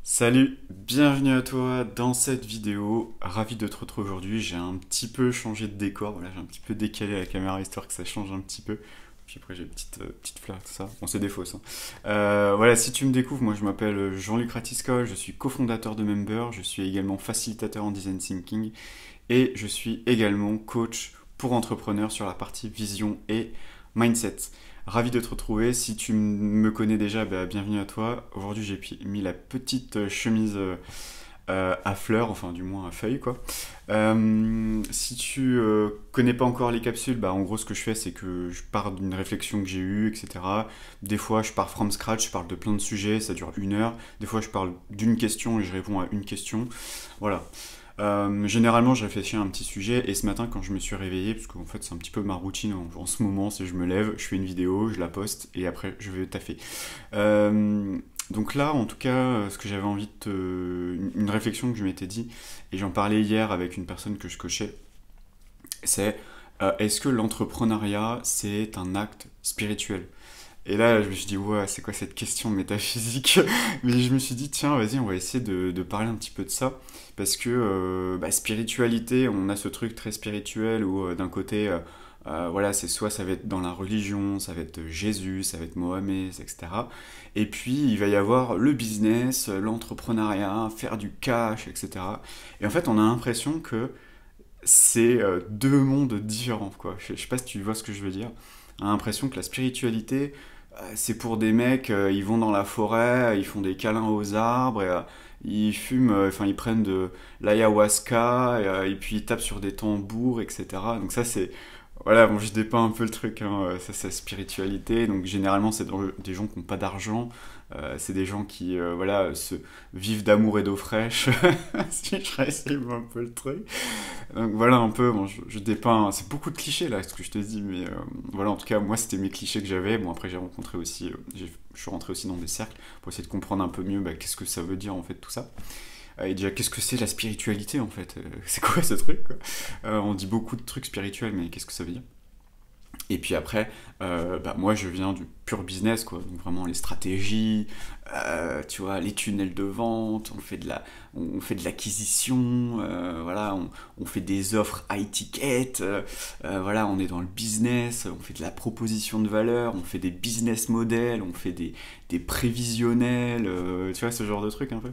Salut, bienvenue à toi dans cette vidéo. Ravi de te retrouver aujourd'hui. J'ai un petit peu changé de décor. Voilà, j'ai un petit peu décalé la caméra histoire que ça change un petit peu. Puis après, j'ai une petite fleur, tout ça. Bon, c'est des fausses, hein. Voilà, si tu me découvres, moi je m'appelle Jean-Luc Ratiscol. Je suis cofondateur de Member. Je suis également facilitateur en design thinking. Et je suis également coach pour entrepreneurs sur la partie vision et mindset. Ravi de te retrouver. Si tu me connais déjà, bah, bienvenue à toi. Aujourd'hui, j'ai mis la petite chemise à fleurs, enfin du moins à feuilles, quoi. Si tu connais pas encore les capsules, bah, en gros, ce que je fais, c'est que je pars d'une réflexion que j'ai eue, etc. Des fois, je pars from scratch, je parle de plein de sujets, ça dure 1 heure. Des fois, je parle d'une question et je réponds à une question. Voilà. Généralement, je réfléchis à un petit sujet et ce matin, quand je me suis réveillé, parce qu'en fait, c'est un petit peu ma routine en ce moment, c'est je me lève, je fais une vidéo, je la poste et après, je vais taffer. Donc là, en tout cas, ce que j'avais envie une réflexion que je m'étais dit, et j'en parlais hier avec une personne que je coachais, c'est est-ce que l'entrepreneuriat, c'est un acte spirituel? Et là, je me suis dit, ouais, c'est quoi cette question métaphysique? Mais je me suis dit, tiens, vas-y, on va essayer de parler un petit peu de ça. Parce que spiritualité, on a ce truc très spirituel où d'un côté, voilà, c'est soit ça va être dans la religion, ça va être Jésus, ça va être Mohamed, etc. Et puis, il va y avoir le business, l'entrepreneuriat, faire du cash, etc. Et en fait, on a l'impression que c'est deux mondes différents, quoi. Je sais pas si tu vois ce que je veux dire. On a l'impression que la spiritualité, c'est pour des mecs, ils vont dans la forêt, ils font des câlins aux arbres, et, ils fument, enfin ils prennent de l'ayahuasca, et puis ils tapent sur des tambours, etc. Donc ça c'est, voilà, bon je dépeins un peu le truc, hein, ça c'est la spiritualité, donc généralement c'est des gens qui n'ont pas d'argent, c'est des gens qui, voilà, se vivent d'amour et d'eau fraîche, si je résume un peu le truc. Donc voilà un peu, bon, je dépeins, c'est beaucoup de clichés là, ce que je te dis, mais voilà, en tout cas, moi c'était mes clichés que j'avais. Bon, après j'ai rencontré aussi, je suis rentré aussi dans des cercles pour essayer de comprendre un peu mieux bah, qu'est-ce que ça veut dire en fait tout ça. Et déjà, qu'est-ce que c'est la spiritualité en fait? C'est quoi ce truc quoi? On dit beaucoup de trucs spirituels, mais qu'est-ce que ça veut dire? Et puis après, bah, moi je viens du pur business, quoi. Donc vraiment les stratégies, tu vois, les tunnels de vente, on fait de l'acquisition, voilà, on fait des offres high ticket, voilà, on est dans le business, on fait de la proposition de valeur, on fait des business models, on fait des prévisionnels, tu vois, ce genre de trucs un peu.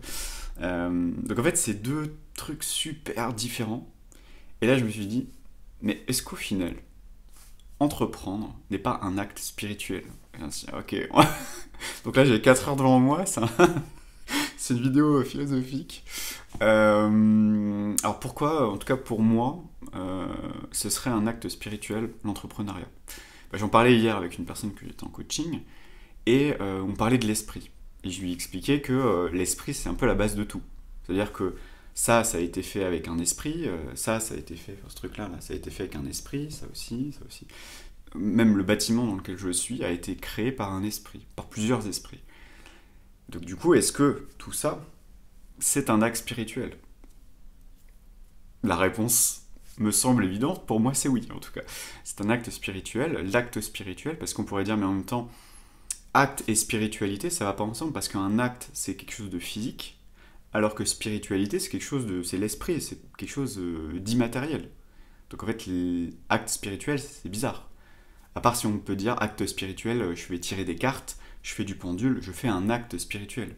Donc en fait, c'est deux trucs super différents. Et là, je me suis dit, mais est-ce qu'au final, entreprendre n'est pas un acte spirituel? Et ainsi, ok. Donc là, j'ai 4 heures devant moi, c'est une vidéo philosophique. Alors pourquoi, en tout cas pour moi, ce serait un acte spirituel, l'entrepreneuriat? Bah, j'en parlais hier avec une personne que j'étais en coaching, et on parlait de l'esprit. Et je lui expliquais que l'esprit, c'est un peu la base de tout. C'est-à-dire que ça a été fait avec un esprit, ça a été fait, enfin, ce truc-là, là, ça a été fait avec un esprit, ça aussi, ça aussi. Même le bâtiment dans lequel je suis a été créé par un esprit, par plusieurs esprits. Donc du coup, est-ce que tout ça, c'est un acte spirituel? La réponse me semble évidente, pour moi c'est oui en tout cas. C'est un acte spirituel, l'acte spirituel, parce qu'on pourrait dire, mais en même temps, acte et spiritualité, ça va pas ensemble, parce qu'un acte, c'est quelque chose de physique, alors que spiritualité, c'est quelque chose de... c'est l'esprit, c'est quelque chose d'immatériel. Donc en fait, l'acte spirituel, c'est bizarre. À part si on peut dire acte spirituel, je vais tirer des cartes, je fais du pendule, je fais un acte spirituel.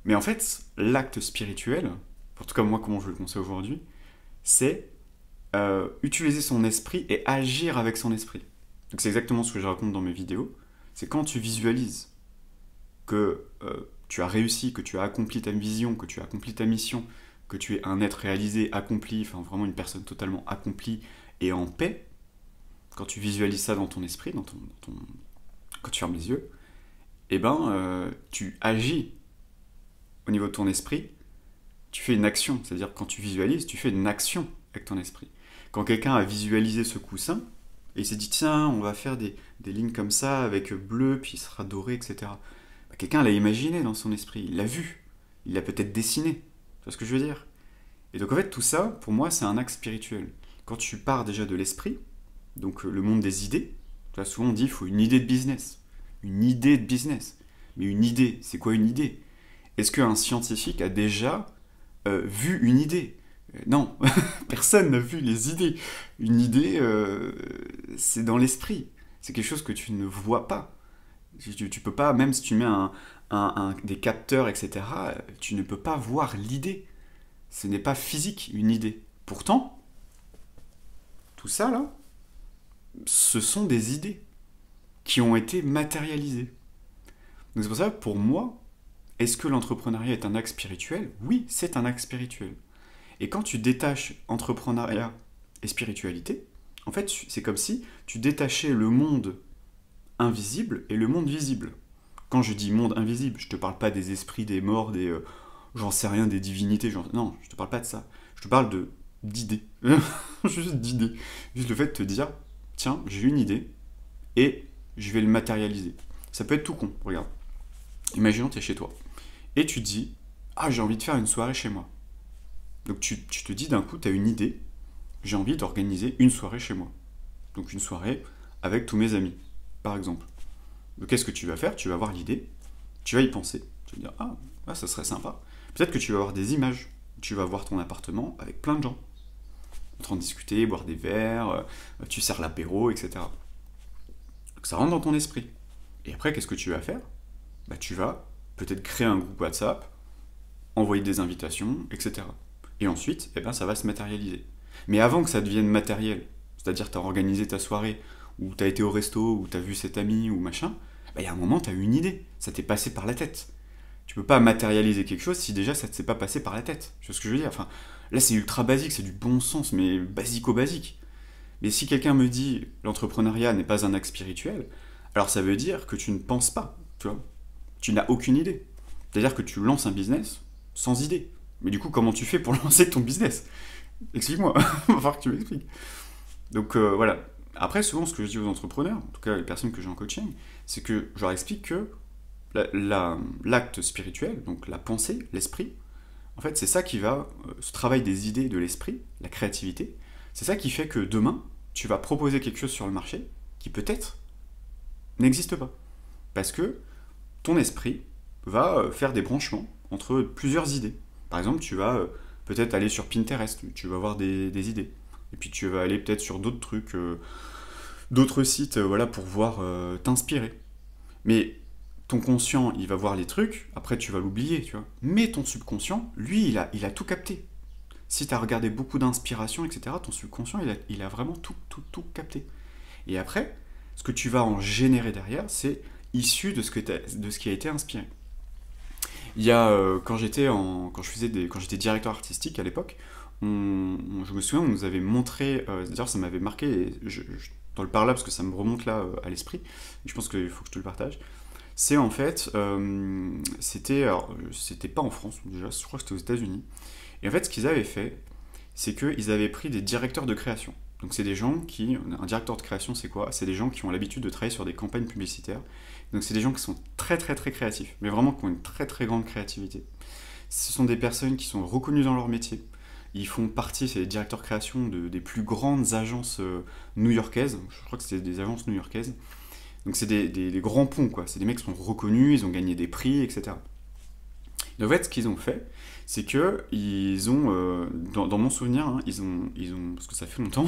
Mais en fait, l'acte spirituel, en tout cas moi comment je le conçois aujourd'hui, c'est utiliser son esprit et agir avec son esprit. Donc c'est exactement ce que je raconte dans mes vidéos. C'est quand tu visualises que tu as réussi, que tu as accompli ta vision, que tu as accompli ta mission, que tu es un être réalisé, accompli, enfin vraiment une personne totalement accomplie et en paix, quand tu visualises ça dans ton esprit, quand tu fermes les yeux, eh ben, tu agis au niveau de ton esprit, tu fais une action. C'est-à-dire quand tu visualises, tu fais une action avec ton esprit. Quand quelqu'un a visualisé ce coussin, et il s'est dit, tiens, on va faire des lignes comme ça, avec bleu, puis il sera doré, etc. Bah, quelqu'un l'a imaginé dans son esprit, il l'a vu, il l'a peut-être dessiné. Tu vois ce que je veux dire? Et donc en fait, tout ça, pour moi, c'est un axe spirituel. Quand tu pars déjà de l'esprit, donc le monde des idées, tu vois, souvent on dit, il faut une idée de business. Une idée de business. Mais une idée, c'est quoi une idée? Est-ce qu'un scientifique a déjà vu une idée? Non, personne n'a vu les idées. Une idée, c'est dans l'esprit. C'est quelque chose que tu ne vois pas. Tu peux pas, même si tu mets des capteurs, etc., tu ne peux pas voir l'idée. Ce n'est pas physique, une idée. Pourtant, tout ça, là, ce sont des idées qui ont été matérialisées. Donc c'est pour ça que pour moi, est-ce que l'entrepreneuriat est un acte spirituel? Oui, c'est un acte spirituel. Et quand tu détaches entrepreneuriat et spiritualité, en fait, c'est comme si tu détachais le monde invisible et le monde visible. Quand je dis monde invisible, je te parle pas des esprits, des morts, j'en sais rien, des divinités, non, je te parle pas de ça. Je te parle d'idées. Juste d'idées. Juste le fait de te dire, tiens, j'ai une idée et je vais le matérialiser. Ça peut être tout con, regarde. Imaginons tu es chez toi et tu te dis, ah, j'ai envie de faire une soirée chez moi. Donc tu te dis d'un coup, tu as une idée, j'ai envie d'organiser une soirée chez moi. Donc une soirée avec tous mes amis, par exemple. Donc qu'est-ce que tu vas faire? Tu vas avoir l'idée, tu vas y penser, tu vas dire, ah, ça serait sympa. Peut-être que tu vas avoir des images, tu vas voir ton appartement avec plein de gens, en train de discuter, boire des verres, tu sers l'apéro, etc. Donc ça rentre dans ton esprit. Et après, qu'est-ce que tu vas faire? Bah, tu vas peut-être créer un groupe WhatsApp, envoyer des invitations, etc. Et ensuite, eh ben, ça va se matérialiser. Mais avant que ça devienne matériel, c'est-à-dire tu as organisé ta soirée, ou tu as été au resto, ou tu as vu cet ami, ou machin, bah, il y a un moment, tu as eu une idée, ça t'est passé par la tête. Tu peux pas matérialiser quelque chose si déjà ça ne s'est pas passé par la tête. Tu vois ce que je veux dire? Enfin, là, c'est ultra basique, c'est du bon sens, mais basico-basique. Mais si quelqu'un me dit l'entrepreneuriat n'est pas un acte spirituel, alors ça veut dire que tu ne penses pas, tu vois. Tu n'as aucune idée. C'est-à-dire que tu lances un business sans idée. Mais du coup, comment tu fais pour lancer ton business? Explique-moi, il va falloir que tu m'expliques. Donc voilà. Après, souvent, ce que je dis aux entrepreneurs, en tout cas les personnes que j'ai en coaching, c'est que je leur explique que l'acte spirituel, donc la pensée, l'esprit, en fait, c'est ça qui va, ce travail des idées de l'esprit, la créativité, c'est ça qui fait que demain, tu vas proposer quelque chose sur le marché qui peut-être n'existe pas. Parce que ton esprit va faire des branchements entre plusieurs idées. Par exemple, tu vas peut-être aller sur Pinterest, tu vas avoir des idées. Et puis tu vas aller peut-être sur d'autres trucs, d'autres sites, voilà, pour voir t'inspirer. Mais ton conscient, il va voir les trucs, après tu vas l'oublier, tu vois. Mais ton subconscient, lui, il a tout capté. Si tu as regardé beaucoup d'inspiration, etc., ton subconscient, il a vraiment tout capté. Et après, ce que tu vas en générer derrière, c'est issu de ce qui a été inspiré. Il y a, quand j'étais directeur artistique à l'époque, je me souviens, on nous avait montré, d'ailleurs ça m'avait marqué, et dans le parle parce que ça me remonte là à l'esprit, je pense qu'il faut que je te le partage. C'est en fait, c'était pas en France déjà, je crois que c'était aux États-Unis. Et en fait, ce qu'ils avaient fait, c'est qu'ils avaient pris des directeurs de création. Donc c'est des gens qui, un directeur de création c'est quoi? C'est des gens qui ont l'habitude de travailler sur des campagnes publicitaires. Donc c'est des gens qui sont très très très créatifs, mais vraiment qui ont une très très grande créativité. Ce sont des personnes qui sont reconnues dans leur métier. Ils font partie, c'est les directeurs de création des plus grandes agences new-yorkaises. Je crois que c'est des agences new-yorkaises. Donc c'est des grands ponts, quoi. C'est des mecs qui sont reconnus, ils ont gagné des prix, etc. Et en fait, ce qu'ils ont fait, c'est que ils ont, dans mon souvenir, hein, ils ont, parce que ça fait longtemps,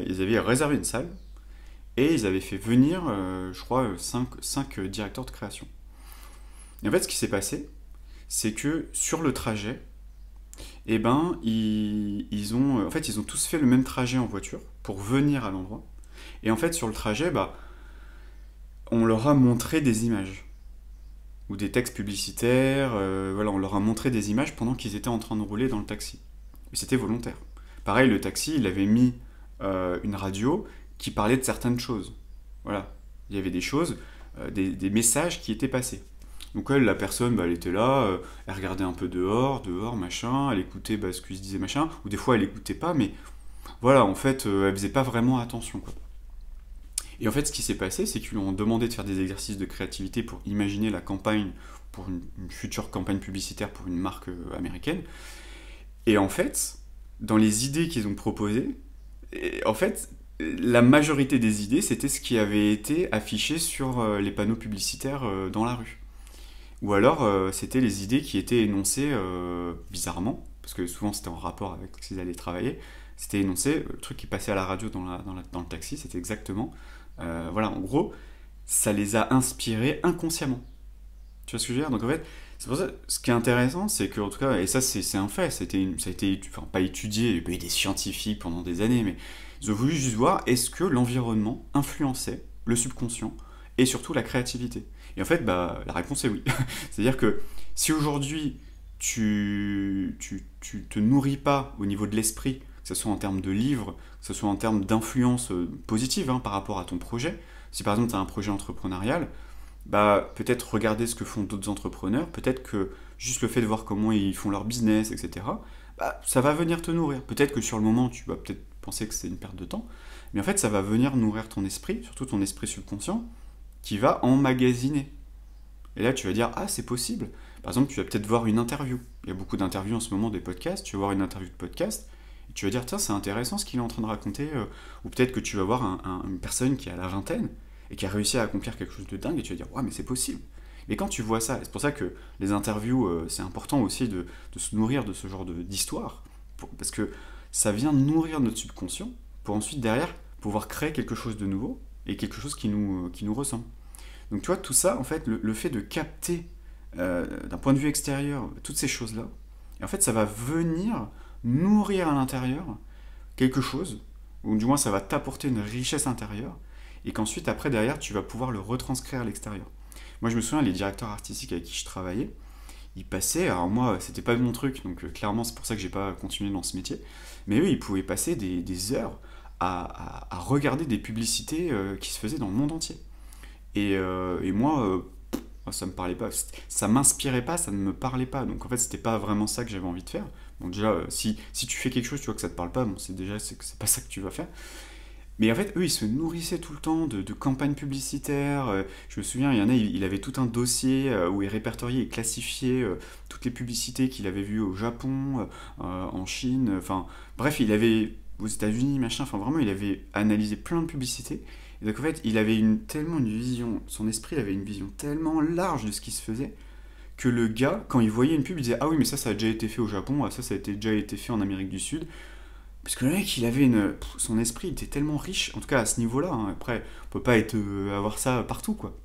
ils avaient réservé une salle et ils avaient fait venir, je crois, 5 directeurs de création. Et en fait, ce qui s'est passé, c'est que sur le trajet, eh ben, ils ont, en fait, ils ont tous fait le même trajet en voiture pour venir à l'endroit. Et en fait, sur le trajet, bah, on leur a montré des images ou des textes publicitaires. Voilà, on leur a montré des images pendant qu'ils étaient en train de rouler dans le taxi. Mais c'était volontaire. Pareil, le taxi, il avait mis une radio qui parlait de certaines choses. Voilà, il y avait des choses, des messages qui étaient passés. Donc elle, la personne, bah, elle était là, elle regardait un peu dehors, machin, elle écoutait ce qu'ils se disaient, machin, ou des fois elle écoutait pas, mais voilà, en fait, elle faisait pas vraiment attention, quoi. Et en fait, ce qui s'est passé, c'est qu'ils lui ont demandé de faire des exercices de créativité pour imaginer la campagne, pour une future campagne publicitaire pour une marque américaine. Et en fait, dans les idées qu'ils ont proposées, en fait, la majorité des idées, c'était ce qui avait été affiché sur les panneaux publicitaires dans la rue. ou alors c'était les idées qui étaient énoncées bizarrement, parce que souvent c'était en rapport avec ce qu'ils allaient travailler, c'était énoncé, le truc qui passait à la radio dans le taxi, c'était exactement, voilà, en gros, ça les a inspirés inconsciemment. Tu vois ce que je veux dire? Donc en fait, c'est pour ça, ce qui est intéressant, c'est que, en tout cas, et ça c'est un fait, ça a été, enfin pas étudié, il y a eu des scientifiques pendant des années, mais ils ont voulu juste voir est-ce que l'environnement influençait le subconscient et surtout la créativité. Et en fait, bah, la réponse est oui. C'est-à-dire que si aujourd'hui tu te nourris pas au niveau de l'esprit, que ce soit en termes de livres, que ce soit en termes d'influence positive hein, par rapport à ton projet, si par exemple tu as un projet entrepreneurial, bah, peut-être regarder ce que font d'autres entrepreneurs, peut-être que juste le fait de voir comment ils font leur business, etc., bah, ça va venir te nourrir. Peut-être que sur le moment, tu vas peut-être penser que c'est une perte de temps, mais en fait, ça va venir nourrir ton esprit, surtout ton esprit subconscient, qui va emmagasiner. Et là, tu vas dire, ah, c'est possible. Par exemple, tu vas peut-être voir une interview. Il y a beaucoup d'interviews en ce moment, des podcasts. Tu vas voir une interview de podcast, et tu vas dire, tiens, c'est intéressant ce qu'il est en train de raconter. Ou peut-être que tu vas voir une personne qui a la vingtaine, et qui a réussi à accomplir quelque chose de dingue, et tu vas dire, ouais, mais c'est possible. Mais quand tu vois ça, et c'est pour ça que les interviews, c'est important aussi de se nourrir de ce genre d'histoire, parce que ça vient nourrir notre subconscient, pour ensuite, derrière, pouvoir créer quelque chose de nouveau, et quelque chose qui nous ressemble. Donc tu vois, tout ça, en fait, le fait de capter d'un point de vue extérieur toutes ces choses-là, et en fait, ça va venir nourrir à l'intérieur quelque chose, ou du moins ça va t'apporter une richesse intérieure, et qu'ensuite, après, derrière, tu vas pouvoir le retranscrire à l'extérieur. Moi, je me souviens, les directeurs artistiques avec qui je travaillais, ils passaient, alors moi, c'était pas mon truc, donc clairement, c'est pour ça que j'ai pas continué dans ce métier, mais eux, ils pouvaient passer des heures à regarder des publicités qui se faisaient dans le monde entier. Et moi, ça me parlait pas, ça m'inspirait pas, ça ne me parlait pas. Donc en fait, c'était pas vraiment ça que j'avais envie de faire. Bon, déjà, si tu fais quelque chose, tu vois que ça te parle pas, bon, c'est pas ça que tu vas faire. Mais en fait, eux, ils se nourrissaient tout le temps de campagnes publicitaires. Je me souviens, il y en a, il avait tout un dossier où il répertoriait et classifiait toutes les publicités qu'il avait vues au Japon, en Chine, enfin, bref, il avait aux États-Unis, machin, enfin vraiment, il avait analysé plein de publicités. Et donc en fait, il avait tellement une vision, son esprit avait une vision tellement large de ce qui se faisait, que le gars, quand il voyait une pub, il disait ah oui, mais ça a déjà été fait au Japon, ah, ça a déjà été fait en Amérique du Sud. Parce que le mec, il avait son esprit était tellement riche, en tout cas à ce niveau-là. Hein. Après, on peut pas avoir ça partout, quoi.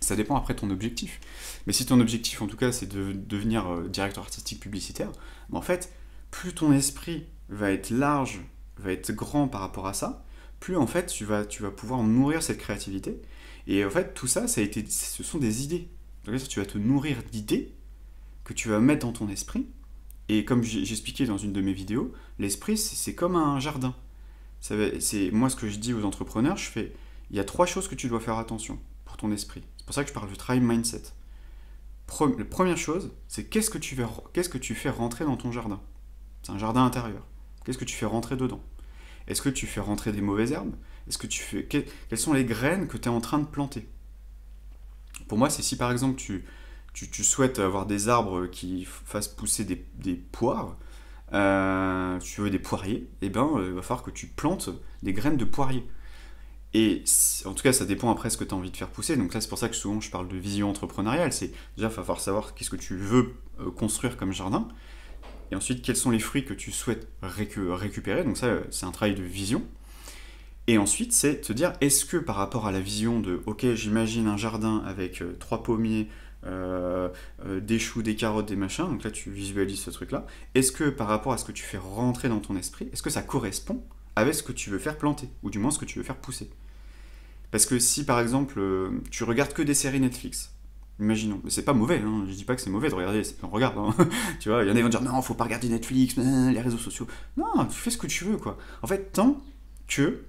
Ça dépend après de ton objectif. Mais si ton objectif, en tout cas, c'est de devenir directeur artistique publicitaire, ben, en fait, plus ton esprit va être large, va être grand par rapport à ça, plus en fait tu vas pouvoir nourrir cette créativité. Et en fait, tout ça, ce sont des idées. Donc, tu vas te nourrir d'idées que tu vas mettre dans ton esprit. Et comme j'expliquais dans une de mes vidéos, l'esprit, c'est comme un jardin. C'est moi ce que je dis aux entrepreneurs, il y a 3 choses que tu dois faire attention pour ton esprit. C'est pour ça que je parle du travail mindset. La première chose, c'est qu'est-ce que tu fais rentrer dans ton jardin. C'est un jardin intérieur. Qu'est-ce que tu fais rentrer dedans? Est-ce que tu fais rentrer des mauvaises herbes? Quelles sont les graines que tu es en train de planter? Pour moi, c'est si par exemple tu souhaites avoir des arbres qui fassent pousser des poires, tu veux des poiriers, et ben il va falloir que tu plantes des graines de poiriers. Et en tout cas, ça dépend après ce que tu as envie de faire pousser. Donc là, c'est pour ça que souvent je parle de vision entrepreneuriale. C'est déjà, il va falloir savoir qu'est-ce que tu veux construire comme jardin. Et ensuite, quels sont les fruits que tu souhaites récupérer. Donc ça, c'est un travail de vision. Et ensuite, c'est de se dire, est-ce que par rapport à la vision de, ok, j'imagine un jardin avec 3 pommiers, des choux, des carottes, des machins, donc là tu visualises ce truc-là, est-ce que par rapport à ce que tu fais rentrer dans ton esprit, est-ce que ça correspond avec ce que tu veux faire planter, ou du moins ce que tu veux faire pousser? Parce que si par exemple tu regardes que des séries Netflix, imaginons, mais c'est pas mauvais, hein, je dis pas que c'est mauvais de regarder, on regarde, hein. Tu vois, il y en a qui vont dire non, faut pas regarder Netflix, les réseaux sociaux. Non, tu fais ce que tu veux, quoi. En fait, tant que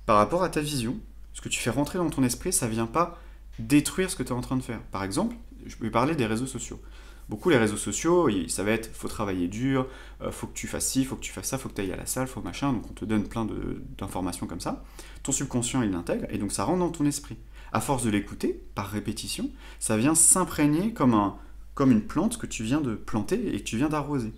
par rapport à ta vision, ce que tu fais rentrer dans ton esprit, ça vient pas détruire ce que tu es en train de faire. Par exemple, je peux parler des réseaux sociaux. Beaucoup les réseaux sociaux, ça va être faut travailler dur, faut que tu fasses ci, faut que tu fasses ça, faut que tu ailles à la salle, faut machin, donc on te donne plein d'informations comme ça. Ton subconscient il l'intègre et donc ça rentre dans ton esprit. À force de l'écouter, par répétition, ça vient s'imprégner comme une plante que tu viens de planter et que tu viens d'arroser.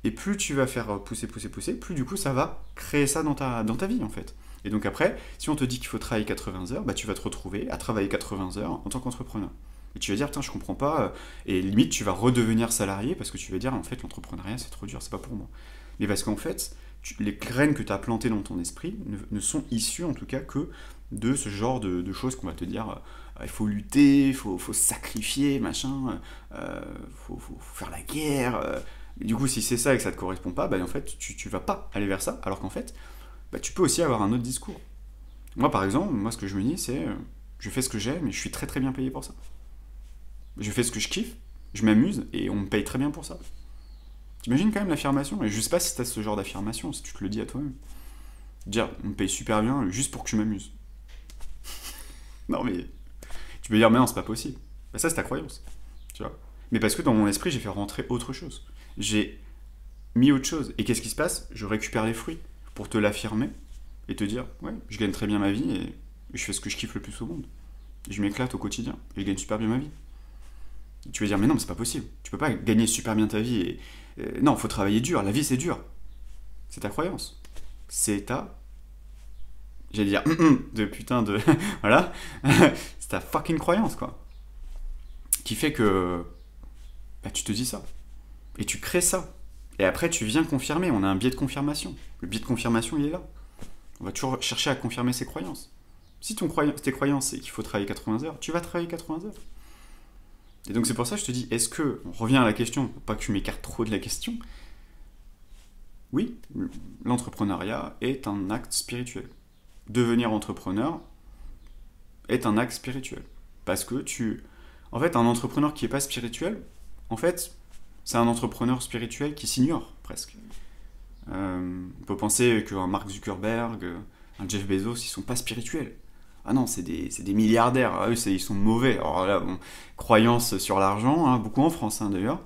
Et plus tu vas faire pousser, plus du coup ça va créer ça dans ta vie en fait. Et donc après, si on te dit qu'il faut travailler 80 heures, bah tu vas te retrouver à travailler 80 heures en tant qu'entrepreneur. Et tu vas dire, putain, je comprends pas. Et limite, tu vas redevenir salarié parce que tu vas dire, en fait, l'entrepreneuriat, c'est trop dur, c'est pas pour moi. Mais parce qu'en fait, les graines que tu as plantées dans ton esprit ne sont issues, en tout cas, que de ce genre de choses qu'on va te dire, il faut lutter, faut sacrifier, machin, faut faire la guerre. Et du coup, si c'est ça et que ça te correspond pas, bah, en fait, tu vas pas aller vers ça. Alors qu'en fait, bah, tu peux aussi avoir un autre discours. Moi, par exemple, moi, ce que je me dis, c'est je fais ce que j'aime et je suis très très bien payé pour ça. Je fais ce que je kiffe, je m'amuse et on me paye très bien pour ça. T'imagines quand même l'affirmation? Et je sais pas si t'as ce genre d'affirmation, si tu te le dis à toi-même. Dire, on me paye super bien juste pour que je m'amuse. Non mais, tu peux dire, mais non, c'est pas possible. Bah, ça, c'est ta croyance. Tu vois. Mais parce que dans mon esprit, j'ai fait rentrer autre chose. J'ai mis autre chose. Et qu'est-ce qui se passe? Je récupère les fruits pour te l'affirmer et te dire, ouais, je gagne très bien ma vie et je fais ce que je kiffe le plus au monde. Et je m'éclate au quotidien. Et je gagne super bien ma vie. Et tu vas dire, mais non, mais c'est pas possible. Tu peux pas gagner super bien ta vie. Non, faut travailler dur. La vie, c'est dur. C'est ta croyance. C'est ta. J'allais dire, de putain de. Voilà. C'est ta fucking croyance, quoi. Qui fait que. Bah, tu te dis ça. Et tu crées ça. Et après, tu viens confirmer. On a un biais de confirmation. Le biais de confirmation, il est là. On va toujours chercher à confirmer ses croyances. Si tes croyances, c'est qu'il faut travailler 80 heures, tu vas travailler 80 heures. Et donc c'est pour ça que je te dis, est-ce que, on revient à la question, pour pas que je m'écarte trop de la question, oui, l'entrepreneuriat est un acte spirituel. Devenir entrepreneur est un acte spirituel. Parce que En fait, un entrepreneur qui n'est pas spirituel, en fait, c'est un entrepreneur spirituel qui s'ignore, presque. On peut penser qu'un Mark Zuckerberg, un Jeff Bezos, ils sont pas spirituels. Ah non, c'est des milliardaires. Ah, eux, ils sont mauvais. Alors là, bon, croyance sur l'argent, hein, beaucoup en France hein, d'ailleurs.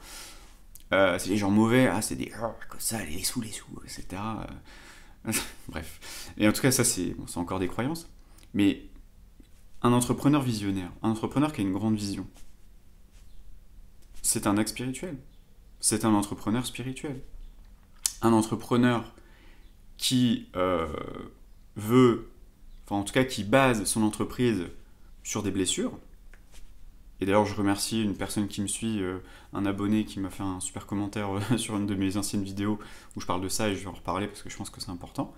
C'est des gens mauvais. Ah, c'est des. Oh, comme ça, les sous, etc. Bref. Et en tout cas, ça, c'est encore des croyances. Mais un entrepreneur visionnaire, un entrepreneur qui a une grande vision, c'est un acte spirituel. C'est un entrepreneur spirituel. Un entrepreneur qui veut, enfin en tout cas qui base son entreprise sur des blessures. Et d'ailleurs je remercie une personne qui me suit, un abonné qui m'a fait un super commentaire sur une de mes anciennes vidéos où je parle de ça et je vais en reparler parce que je pense que c'est important.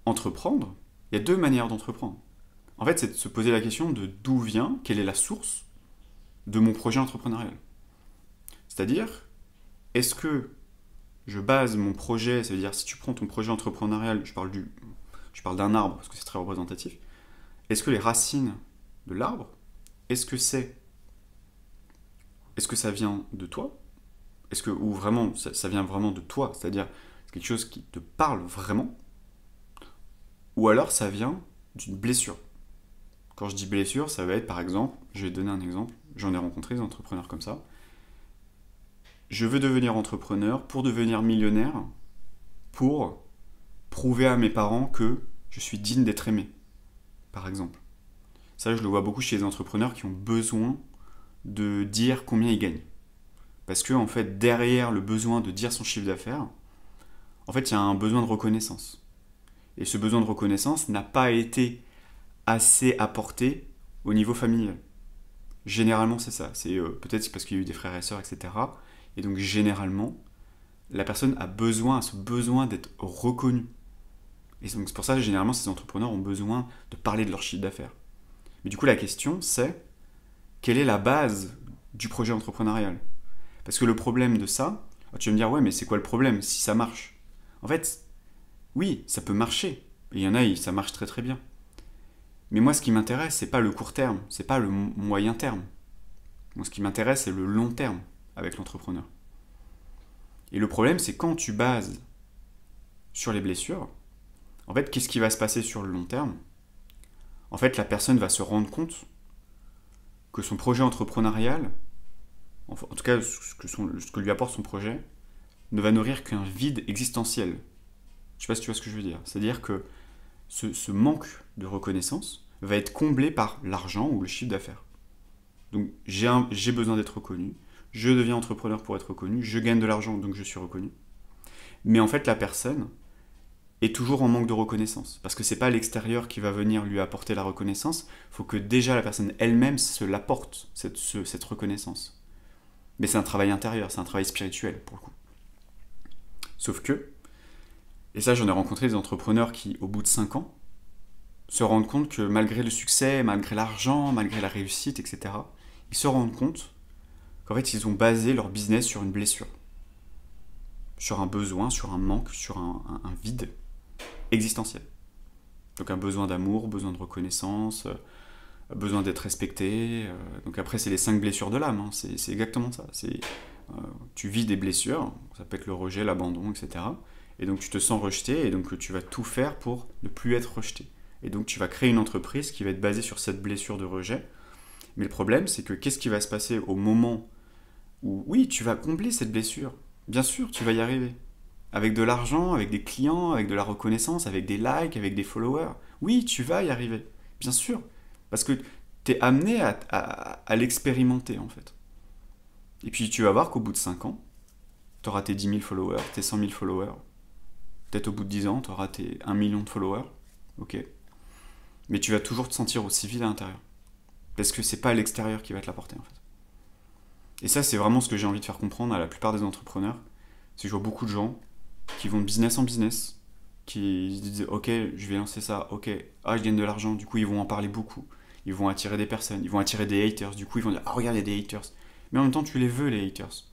Entreprendre, il y a deux manières d'entreprendre. En fait c'est de se poser la question de d'où vient, quelle est la source de mon projet entrepreneurial. C'est-à-dire, est-ce que je base mon projet, ça veut dire si tu prends ton projet entrepreneurial, je parle d'un arbre parce que c'est très représentatif, est-ce que les racines de l'arbre, est-ce que ça vient de toi? Ou vraiment ça vient vraiment de toi, c'est-à-dire c'est quelque chose qui te parle vraiment? Ou alors ça vient d'une blessure? Quand je dis blessure, ça va être par exemple, je vais te donner un exemple, j'en ai rencontré des entrepreneurs comme ça. Je veux devenir entrepreneur pour devenir millionnaire, pour prouver à mes parents que je suis digne d'être aimé, par exemple. Ça, je le vois beaucoup chez les entrepreneurs qui ont besoin de dire combien ils gagnent. Parce que, en fait, derrière le besoin de dire son chiffre d'affaires, en fait, il y a un besoin de reconnaissance. Et ce besoin de reconnaissance n'a pas été assez apporté au niveau familial. Généralement, c'est ça. C'est peut-être parce qu'il y a eu des frères et sœurs, etc. Et donc, généralement, la personne a ce besoin d'être reconnue. Et donc, c'est pour ça que, généralement, ces entrepreneurs ont besoin de parler de leur chiffre d'affaires. Mais du coup, la question, c'est quelle est la base du projet entrepreneurial? Parce que le problème de ça, tu vas me dire, ouais, mais c'est quoi le problème si ça marche? En fait, oui, ça peut marcher. Et il y en a, ça marche très très bien. Mais moi, ce qui m'intéresse, c'est pas le court terme, c'est pas le moyen terme. Moi, ce qui m'intéresse, c'est le long terme avec l'entrepreneur. Et le problème, c'est quand tu bases sur les blessures, en fait, qu'est-ce qui va se passer sur le long terme? En fait, la personne va se rendre compte que son projet entrepreneurial, en tout cas ce que lui apporte son projet, ne va nourrir qu'un vide existentiel. Je sais pas si tu vois ce que je veux dire. C'est-à-dire que ce manque de reconnaissance va être comblé par l'argent ou le chiffre d'affaires. Donc j'ai besoin d'être reconnu, je deviens entrepreneur pour être reconnu, je gagne de l'argent donc je suis reconnu. Mais en fait la personne, est toujours en manque de reconnaissance. Parce que c'est pas l'extérieur qui va venir lui apporter la reconnaissance, il faut que déjà la personne elle-même se l'apporte, cette reconnaissance. Mais c'est un travail intérieur, c'est un travail spirituel pour le coup. Sauf que, et ça j'en ai rencontré des entrepreneurs qui, au bout de 5 ans, se rendent compte que malgré le succès, malgré l'argent, malgré la réussite, etc., ils se rendent compte qu'en fait ils ont basé leur business sur une blessure, sur un besoin, sur un manque, sur un vide existentiel. Donc un besoin d'amour, besoin de reconnaissance, besoin d'être respecté. Donc après c'est les 5 blessures de l'âme, hein. C'est exactement ça. Tu vis des blessures, ça peut être le rejet, l'abandon, etc. Et donc tu te sens rejeté et donc tu vas tout faire pour ne plus être rejeté. Et donc tu vas créer une entreprise qui va être basée sur cette blessure de rejet. Mais le problème c'est que qu'est-ce qui va se passer au moment où, oui, tu vas combler cette blessure. Bien sûr, tu vas y arriver. Avec de l'argent, avec des clients, avec de la reconnaissance, avec des likes, avec des followers. Oui, tu vas y arriver. Bien sûr. Parce que tu es amené à l'expérimenter, en fait. Et puis tu vas voir qu'au bout de 5 ans, tu auras tes 10 000 followers, tes 100 000 followers. Peut-être au bout de 10 ans, tu auras tes 1 million de followers. Ok. Mais tu vas toujours te sentir aussi vide à l'intérieur. Parce que c'est pas l'extérieur qui va te l'apporter, en fait. Et ça, c'est vraiment ce que j'ai envie de faire comprendre à la plupart des entrepreneurs. C'est que je vois beaucoup de gens qui vont de business en business, qui se disent ok, je vais lancer ça, ok, ah, je gagne de l'argent, du coup ils vont en parler beaucoup, ils vont attirer des personnes, ils vont attirer des haters, du coup ils vont dire ah, regarde, il y a des haters. Mais en même temps, tu les veux, les haters.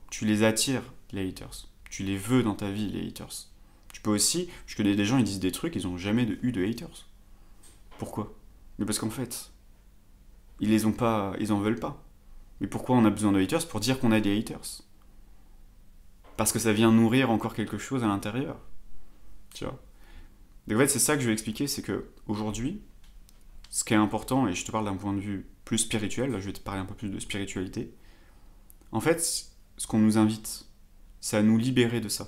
Tu les attires, les haters. Tu les veux dans ta vie, les haters. Tu peux aussi, je connais des gens, ils disent des trucs, ils n'ont jamais eu de haters. Pourquoi? Mais parce qu'en fait, ils les ont pas, ils en veulent pas. Mais pourquoi on a besoin de haters? Pour dire qu'on a des haters. Parce que ça vient nourrir encore quelque chose à l'intérieur. Tu vois. Donc en fait, c'est ça que je vais expliquer, c'est que aujourd'hui, ce qui est important, et je te parle d'un point de vue plus spirituel, là je vais te parler un peu plus de spiritualité, en fait, ce qu'on nous invite, c'est à nous libérer de ça.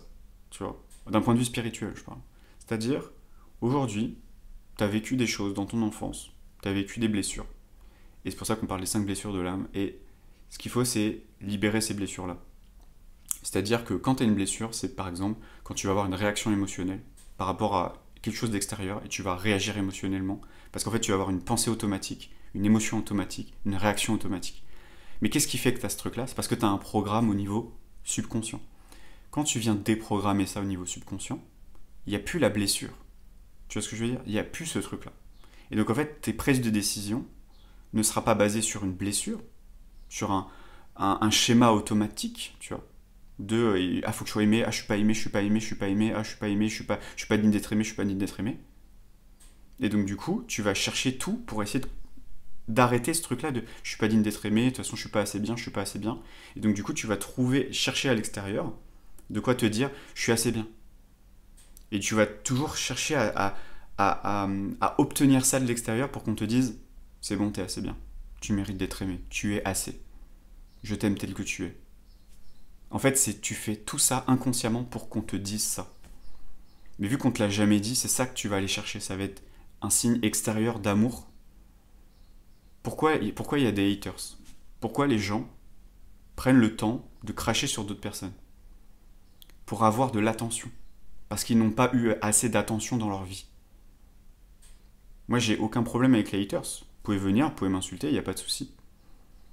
Tu vois. D'un point de vue spirituel, je parle. C'est-à-dire, aujourd'hui, tu as vécu des choses dans ton enfance, tu as vécu des blessures. Et c'est pour ça qu'on parle des 5 blessures de l'âme. Et ce qu'il faut, c'est libérer ces blessures-là. C'est-à-dire que quand tu as une blessure, c'est par exemple quand tu vas avoir une réaction émotionnelle par rapport à quelque chose d'extérieur et tu vas réagir émotionnellement. Parce qu'en fait, tu vas avoir une pensée automatique, une émotion automatique, une réaction automatique. Mais qu'est-ce qui fait que tu as ce truc-là? C'est parce que tu as un programme au niveau subconscient. Quand tu viens déprogrammer ça au niveau subconscient, il n'y a plus la blessure. Tu vois ce que je veux dire? Il n'y a plus ce truc-là. Et donc en fait, tes prises de décision ne sera pas basées sur une blessure, sur un schéma automatique, tu vois, de ah, faut que je sois aimé, ah, je suis pas aimé, je suis pas aimé, je suis pas aimé, ah, je suis pas aimé, je suis pas digne d'être aimé, je suis pas digne d'être aimé. Et donc du coup, tu vas chercher tout pour essayer d'arrêter ce truc-là de je suis pas digne d'être aimé, de toute façon je suis pas assez bien, je suis pas assez bien. Et donc du coup, tu vas chercher à l'extérieur de quoi te dire je suis assez bien. Et tu vas toujours chercher à obtenir ça de l'extérieur pour qu'on te dise c'est bon, t'es assez bien, tu mérites d'être aimé, tu es assez, je t'aime tel que tu es. En fait, tu fais tout ça inconsciemment pour qu'on te dise ça. Mais vu qu'on te l'a jamais dit, c'est ça que tu vas aller chercher. Ça va être un signe extérieur d'amour. Pourquoi il y a des haters? Pourquoi les gens prennent le temps de cracher sur d'autres personnes? Pour avoir de l'attention. Parce qu'ils n'ont pas eu assez d'attention dans leur vie. Moi, j'ai aucun problème avec les haters. Vous pouvez venir, vous pouvez m'insulter, il n'y a pas de souci.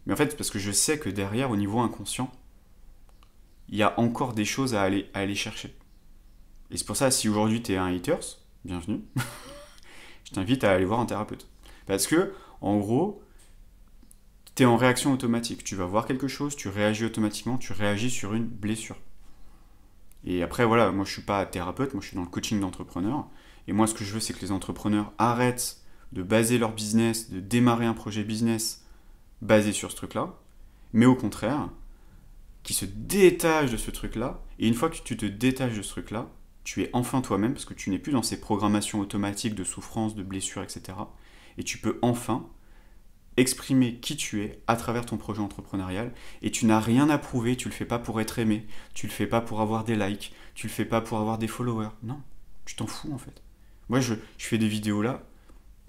Mais en fait, c'est parce que je sais que derrière, au niveau inconscient, il y a encore des choses à aller chercher. Et c'est pour ça, si aujourd'hui tu es un haters, bienvenue, je t'invite à aller voir un thérapeute. Parce que, en gros, tu es en réaction automatique. Tu vas voir quelque chose, tu réagis automatiquement, tu réagis sur une blessure. Et après, voilà, moi je suis pas thérapeute, moi je suis dans le coaching d'entrepreneurs. Et moi, ce que je veux, c'est que les entrepreneurs arrêtent de baser leur business, de démarrer un projet business basé sur ce truc-là, mais au contraire, qui se détachent de ce truc-là. Et une fois que tu te détaches de ce truc-là, tu es enfin toi-même, parce que tu n'es plus dans ces programmations automatiques de souffrance, de blessures, etc. Et tu peux enfin exprimer qui tu es à travers ton projet entrepreneurial. Et tu n'as rien à prouver, tu le fais pas pour être aimé, tu le fais pas pour avoir des likes, tu le fais pas pour avoir des followers. Non, tu t'en fous en fait. Moi, je fais des vidéos là,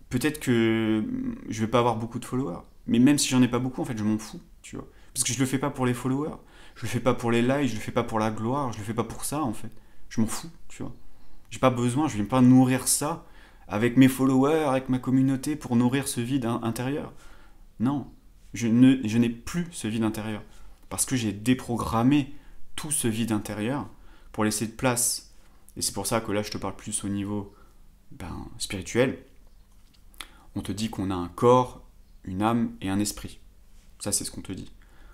peut-être que je vais pas avoir beaucoup de followers, mais même si j'en ai pas beaucoup, en fait, je m'en fous, tu vois. Parce que je le fais pas pour les followers, je le fais pas pour les likes, je le fais pas pour la gloire, je le fais pas pour ça, en fait. Je m'en fous, tu vois. J'ai pas besoin, je viens pas nourrir ça avec mes followers, avec ma communauté pour nourrir ce vide intérieur. Non, je n'ai plus ce vide intérieur. Parce que j'ai déprogrammé tout ce vide intérieur pour laisser de place. Et c'est pour ça que là, je te parle plus au niveau spirituel. On te dit qu'on a un corps, une âme et un esprit. Ça, c'est ce qu'on te dit.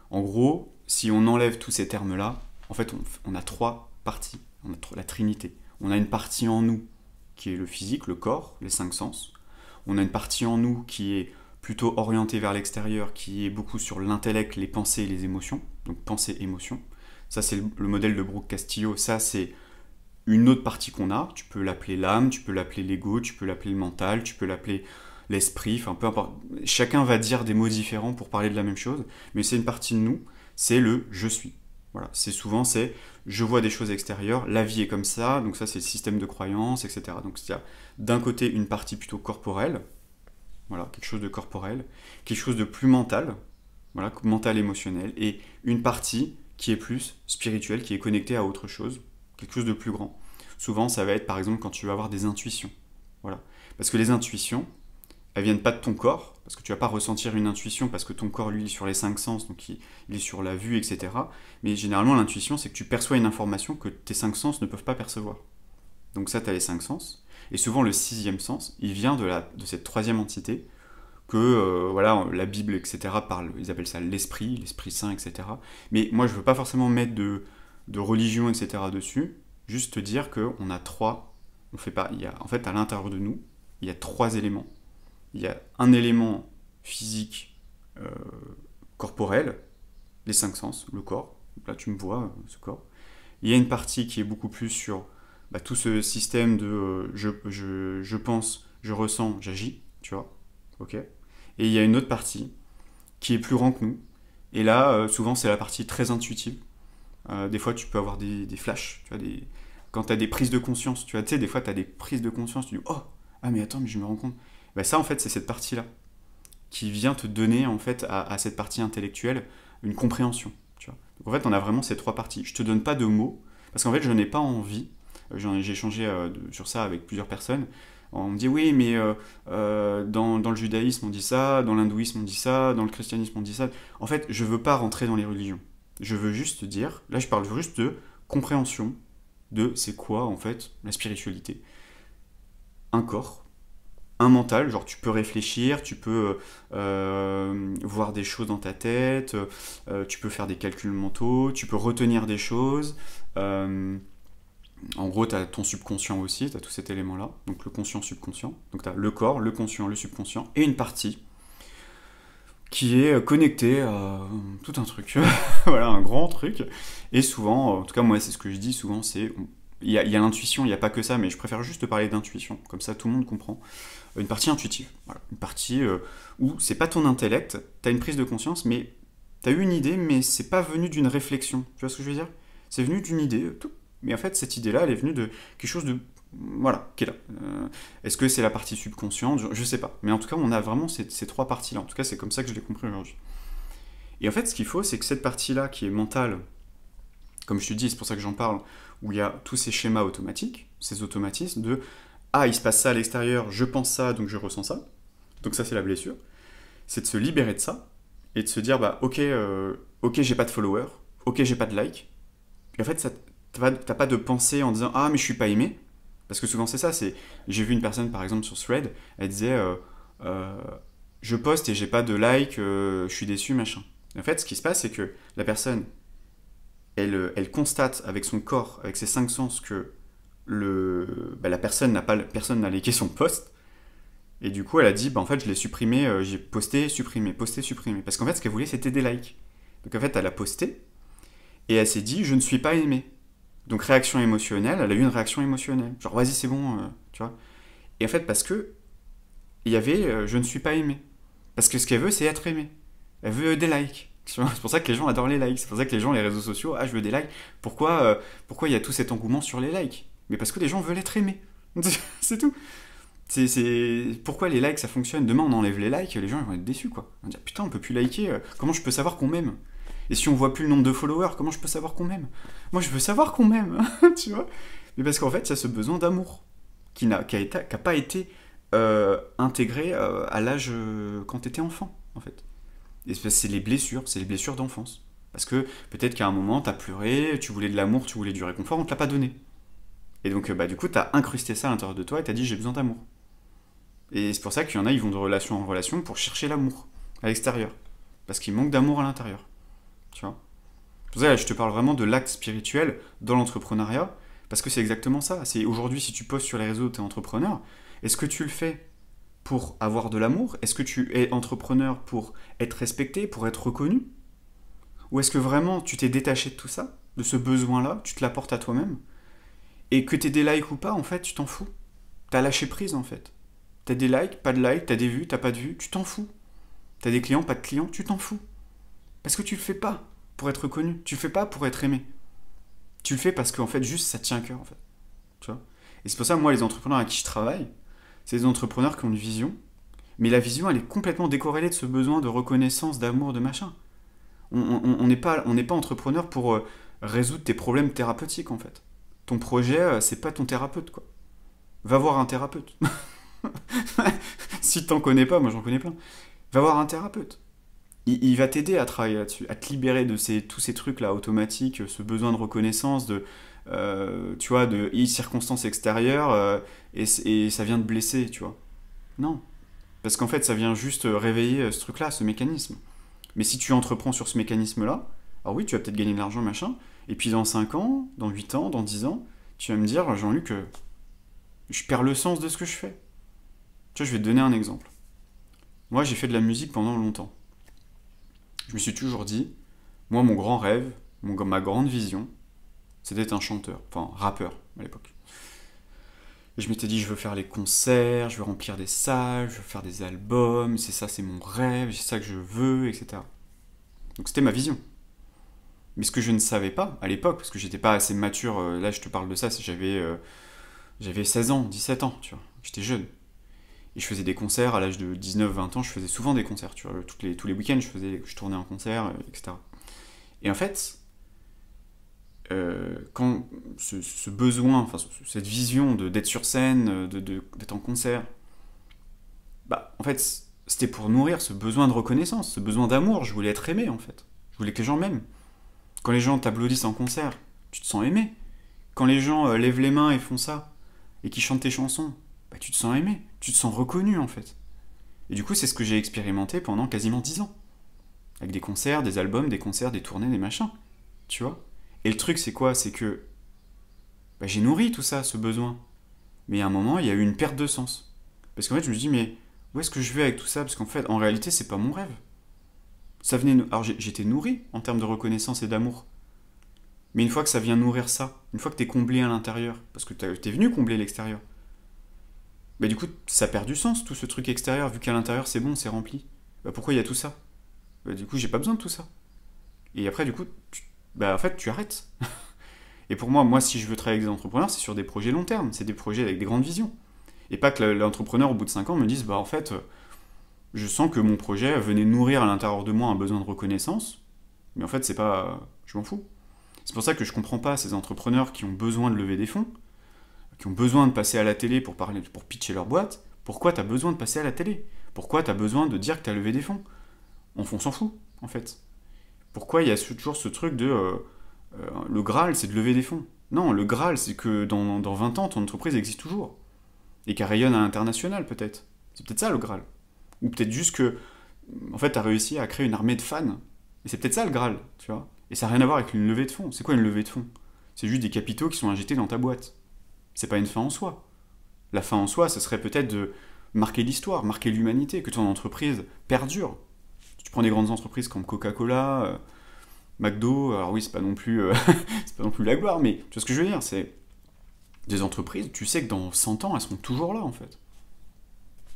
En gros, si on enlève tous ces termes-là, en fait, on a trois parties. On a la trinité. On a une partie en nous qui est le physique, le corps, les cinq sens. On a une partie en nous qui est plutôt orientée vers l'extérieur, qui est beaucoup sur l'intellect, les pensées et les émotions. Donc pensée, émotion. Ça, c'est le modèle de Brooke Castillo. Ça, c'est une autre partie qu'on a. Tu peux l'appeler l'âme, tu peux l'appeler l'ego, tu peux l'appeler le mental, tu peux l'appeler l'esprit, enfin peu importe. Chacun va dire des mots différents pour parler de la même chose, mais c'est une partie de nous, c'est le je suis. Voilà, c'est je vois des choses extérieures, la vie est comme ça, donc ça c'est le système de croyance, etc. Donc c'est-à-dire d'un côté une partie plutôt corporelle, voilà, quelque chose de corporel, quelque chose de plus mental, voilà, mental émotionnel, et une partie qui est plus spirituelle, qui est connectée à autre chose, quelque chose de plus grand. Souvent ça va être par exemple quand tu vas avoir des intuitions, voilà, parce que les intuitions elles viennent pas de ton corps, parce que tu vas pas ressentir une intuition, parce que ton corps, lui, est sur les cinq sens, donc il est sur la vue, etc. Mais généralement, l'intuition, c'est que tu perçois une information que tes cinq sens ne peuvent pas percevoir. Donc ça, tu as les cinq sens. Et souvent, le sixième sens, il vient de cette troisième entité, que voilà, la Bible, etc., parle, ils appellent ça l'esprit saint, etc. Mais moi, je veux pas forcément mettre de religion, etc. dessus, juste te dire qu'on a trois, on fait pas, en fait, à l'intérieur de nous, il y a trois éléments. Il y a un élément physique, corporel, les cinq sens, le corps. Là, tu me vois, ce corps. Il y a une partie qui est beaucoup plus sur tout ce système de je pense, je ressens, j'agis, tu vois. Ok. Et il y a une autre partie qui est plus grand que nous. Et là, souvent, c'est la partie très intuitive. Des fois, tu peux avoir des flashs, tu vois, quand tu as des prises de conscience, tu vois, tu sais, des fois, tu as des prises de conscience, tu dis, oh, ah mais attends, mais je me rends compte. Ça, en fait, c'est cette partie-là qui vient te donner, en fait, à cette partie intellectuelle, une compréhension. Tu vois. Donc, en fait, on a vraiment ces trois parties. Je te donne pas de mots, parce qu'en fait, je n'ai pas envie, j'ai échangé sur ça avec plusieurs personnes, on me dit, oui, mais dans le judaïsme, on dit ça, dans l'hindouisme, on dit ça, dans le christianisme, on dit ça. En fait, je veux pas rentrer dans les religions. Je veux juste te dire, là, je parle juste de compréhension de c'est quoi, en fait, la spiritualité. Un corps, un mental, genre tu peux réfléchir, tu peux voir des choses dans ta tête, tu peux faire des calculs mentaux, tu peux retenir des choses. En gros, tu as ton subconscient aussi, tu as tout cet élément-là, donc le conscient-subconscient. Donc tu as le corps, le conscient, le subconscient, et une partie qui est connectée à tout un truc. Voilà, un grand truc. Et souvent, en tout cas moi c'est ce que je dis souvent, c'est... Il y a l'intuition, il n'y a pas que ça, mais je préfère juste te parler d'intuition, comme ça tout le monde comprend. Une partie intuitive, voilà. Une partie où c'est pas ton intellect, tu as une prise de conscience, mais tu as eu une idée, mais c'est pas venu d'une réflexion. Tu vois ce que je veux dire? C'est venu d'une idée, tout. Mais en fait, cette idée-là, elle est venue de quelque chose de... Voilà, qui est là. Est-ce que c'est la partie subconsciente? Je sais pas. Mais en tout cas, on a vraiment ces trois parties-là. En tout cas, c'est comme ça que je l'ai compris aujourd'hui. Et en fait, ce qu'il faut, c'est que cette partie-là, qui est mentale, comme je te dis, c'est pour ça que j'en parle, où il y a tous ces schémas automatiques, ces automatismes de « Ah, il se passe ça à l'extérieur, je pense ça, donc je ressens ça. » Donc ça, c'est la blessure. C'est de se libérer de ça et de se dire « Ok, j'ai pas de followers, ok, j'ai pas de likes. » Et en fait, t'as pas de pensée en disant « Ah, mais je suis pas aimé. » Parce que souvent, c'est ça. J'ai vu une personne, par exemple, sur Thread, elle disait Je poste et j'ai pas de likes, je suis déçu, machin. » Et en fait, ce qui se passe, c'est que la personne... Elle constate avec son corps, avec ses cinq sens, que la personne n'a liké son post, et du coup elle a dit, en fait je l'ai supprimé, j'ai posté, supprimé, parce qu'en fait ce qu'elle voulait c'était des likes. Donc en fait elle a posté, et elle s'est dit, je ne suis pas aimée. Donc réaction émotionnelle, elle a eu une réaction émotionnelle, genre vas-y c'est bon, tu vois. Et en fait parce que, il y avait, je ne suis pas aimée. Parce que ce qu'elle veut c'est être aimée. Elle veut des likes. C'est pour ça que les gens adorent les likes. C'est pour ça que les gens, les réseaux sociaux, je veux des likes. Pourquoi il y a tout cet engouement sur les likes? Mais parce que les gens veulent être aimés. C'est tout. Pourquoi les likes ça fonctionne? Demain on enlève les likes, les gens ils vont être déçus quoi. Ils vont dire putain on peut plus liker, comment je peux savoir qu'on m'aime? Et si on voit plus le nombre de followers, comment je peux savoir qu'on m'aime? Moi je veux savoir qu'on m'aime, tu vois. Mais parce qu'en fait, il y a ce besoin d'amour qui a pas été intégré à l'âge quand tu étais enfant, en fait. Et c'est les blessures d'enfance. Parce que peut-être qu'à un moment, t'as pleuré, tu voulais de l'amour, tu voulais du réconfort, on te l'a pas donné. Et donc, bah, du coup, t'as incrusté ça à l'intérieur de toi et t'as dit j'ai besoin d'amour. Et c'est pour ça qu'il y en a, ils vont de relation en relation pour chercher l'amour à l'extérieur. Parce qu'il manque d'amour à l'intérieur. Tu vois? C'est pour ça que je te parle vraiment de l'acte spirituel dans l'entrepreneuriat. Parce que c'est exactement ça. C'est aujourd'hui, si tu postes sur les réseaux, t'es entrepreneur. Est-ce que tu le fais pour avoir de l'amour? Est-ce que tu es entrepreneur pour être respecté, pour être reconnu? Ou est-ce que vraiment tu t'es détaché de tout ça, de ce besoin-là, tu te l'apportes à toi-même? Et que t'aies des likes ou pas, en fait, tu t'en fous. T'as lâché prise, en fait. T'as des likes, pas de likes, t'as des vues, t'as pas de vues, tu t'en fous. T'as des clients, pas de clients, tu t'en fous. Parce que tu le fais pas pour être reconnu, tu le fais pas pour être aimé. Tu le fais parce qu'en fait, juste ça te tient à cœur, en fait. Tu vois? Et c'est pour ça, moi, les entrepreneurs avec qui je travaille, c'est des entrepreneurs qui ont une vision, mais la vision, elle est complètement décorrélée de ce besoin de reconnaissance, d'amour, de machin. On n'est pas entrepreneur pour résoudre tes problèmes thérapeutiques, en fait. Ton projet, c'est pas ton thérapeute, quoi. Va voir un thérapeute. Si t'en connais pas, moi j'en connais plein. Va voir un thérapeute. Il va t'aider à travailler là-dessus, à te libérer de tous ces trucs-là automatiques, ce besoin de reconnaissance, tu vois, de circonstances extérieures, et ça vient te blesser, tu vois. Non. Parce qu'en fait, ça vient juste réveiller ce truc-là, ce mécanisme. Mais si tu entreprends sur ce mécanisme-là, alors oui, tu vas peut-être gagner de l'argent, machin, et puis dans 5 ans, dans 8 ans, dans 10 ans, tu vas me dire, Jean-Luc, je perds le sens de ce que je fais. Tu vois, je vais te donner un exemple. Moi, j'ai fait de la musique pendant longtemps. Je me suis toujours dit, moi, mon grand rêve, ma grande vision, c'était d'être un chanteur, enfin, rappeur à l'époque. Et je m'étais dit, je veux faire les concerts, je veux remplir des salles, je veux faire des albums, c'est ça, c'est mon rêve, c'est ça que je veux, etc. Donc c'était ma vision. Mais ce que je ne savais pas à l'époque, parce que j'étais pas assez mature, là je te parle de ça, j'avais 16 ans, 17 ans, tu vois, j'étais jeune. Et je faisais des concerts à l'âge de 19-20 ans, je faisais souvent des concerts, tu vois, tous les week-ends je tournais en concert, etc. Et en fait, quand ce besoin, enfin cette vision d'être sur scène, d'être en concert, bah en fait c'était pour nourrir ce besoin de reconnaissance, ce besoin d'amour, je voulais être aimé en fait. Je voulais que les gens m'aiment. Quand les gens t'applaudissent en concert, tu te sens aimé. Quand les gens lèvent les mains et font ça, et qui chantent tes chansons, bah, tu te sens aimé, tu te sens reconnu en fait. Et du coup, c'est ce que j'ai expérimenté pendant quasiment 10 ans. Avec des concerts, des albums, des concerts, des tournées, des machins. Tu vois? Et le truc, c'est quoi? C'est que bah, j'ai nourri tout ça, ce besoin. Mais à un moment, il y a eu une perte de sens. Parce qu'en fait, je me dis, mais où est-ce que je vais avec tout ça? Parce qu'en fait, en réalité, c'est pas mon rêve. Ça venait. Alors, j'étais nourri en termes de reconnaissance et d'amour. Mais une fois que ça vient nourrir ça, une fois que t'es comblé à l'intérieur, parce que t'es venu combler l'extérieur, bah du coup, ça perd du sens, tout ce truc extérieur, vu qu'à l'intérieur, c'est bon, c'est rempli. Bah pourquoi il y a tout ça? Bah du coup, j'ai pas besoin de tout ça. Et après, du coup, bah en fait, tu arrêtes. Et pour moi, si je veux travailler avec des entrepreneurs, c'est sur des projets long terme, c'est des projets avec des grandes visions. Et pas que l'entrepreneur, au bout de 5 ans, me dise, bah en fait, je sens que mon projet venait nourrir à l'intérieur de moi un besoin de reconnaissance, mais en fait, c'est pas... Je m'en fous. C'est pour ça que je comprends pas ces entrepreneurs qui ont besoin de lever des fonds, qui ont besoin de passer à la télé pour parler, pour pitcher leur boîte. Pourquoi t'as besoin de passer à la télé? Pourquoi t'as besoin de dire que t'as levé des fonds? On s'en fout, en fait. Pourquoi il y a toujours ce truc de le Graal, c'est de lever des fonds? Non, le Graal, c'est que dans 20 ans, ton entreprise existe toujours. Et qu'elle rayonne à l'international, peut-être. C'est peut-être ça, le Graal. Ou peut-être juste que, en fait, t'as réussi à créer une armée de fans. Et c'est peut-être ça, le Graal, tu vois. Et ça n'a rien à voir avec une levée de fonds. C'est quoi une levée de fonds? C'est juste des capitaux qui sont injectés dans ta boîte. C'est pas une fin en soi. La fin en soi, ce serait peut-être de marquer l'histoire, marquer l'humanité, que ton entreprise perdure. Tu prends des grandes entreprises comme Coca-Cola, McDo, alors oui, c'est pas non plus c'est pas non plus la gloire, mais tu vois ce que je veux dire, c'est des entreprises, tu sais que dans 100 ans, elles seront toujours là, en fait.